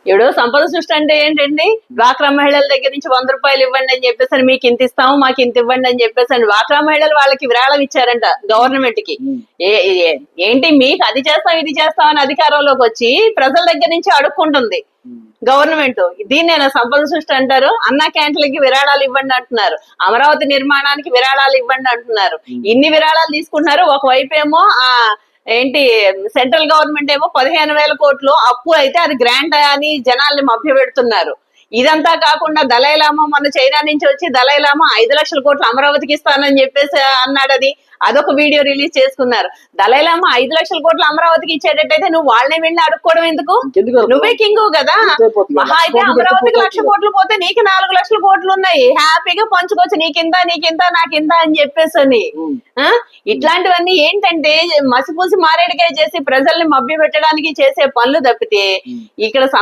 ఇప్పుడు సంపద సృష్టి అంటే ఏంటండి? డ్వాక్రా మహిళల దగ్గర నుంచి 100 రూపాయలు ఇవ్వండి అని చెప్పేసి మీకు ఇంత ఇస్తాము, మాకు ఇంత ఇవ్వండి అని చెప్పేసి డ్వాక్రా మహిళలు వాళ్ళకి విరాళం ఇచ్చారంట గవర్నమెంట్ కి. ఏంటి మీకు అది చేస్తాం ఇది చేస్తాం అని అధికారంలోకి వచ్చి ప్రజల దగ్గర నుంచి అడుక్కుంటుంది గవర్నమెంట్. దీన్నేనా సంపద సృష్టి అంటారు? అన్నా క్యాంటీన్లకి విరాళాలు ఇవ్వండి అంటున్నారు, అమరావతి నిర్మాణానికి విరాళాలు ఇవ్వండి అంటున్నారు. ఇన్ని విరాళాలు తీసుకుంటున్నారు. ఒకవైపు ఏమో ఏంటి సెంట్రల్ గవర్నమెంట్ ఏమో 15,000 కోట్లు అప్పు అయితే అది గ్రాంట్ అని జనాల్ని మభ్య పెడుతున్నారు. ఇదంతా కాకుండా దలైలామా మొన్న చైనా నుంచి వచ్చి దలైలామా 5 లక్షల కోట్లు అమరావతికి ఇస్తానని చెప్పేసి అన్నాడు. అదొక వీడియో రిలీజ్ చేసుకున్నారు. దలైలామా 5 లక్షల కోట్లు అమరావతికి ఇచ్చేటట్టయితే నువ్వు వాళ్ళని వెళ్ళి అడుక్కోవడం ఎందుకు? నువ్వే కింగ్ కదా. మహా అయితే అమరావతికి 1,00,000 కోట్లు పోతే నీకు 4 లక్షల కోట్లు ఉన్నాయి, హ్యాపీగా పంచుకోవచ్చు. నీకింత నాకింత అని చెప్పేసి. ఇట్లాంటివన్నీ ఏంటంటే మసిపూసి మారేడుకాయ చేసి ప్రజల్ని మభ్య పెట్టడానికి చేసే పనులు తప్పితే ఇక్కడ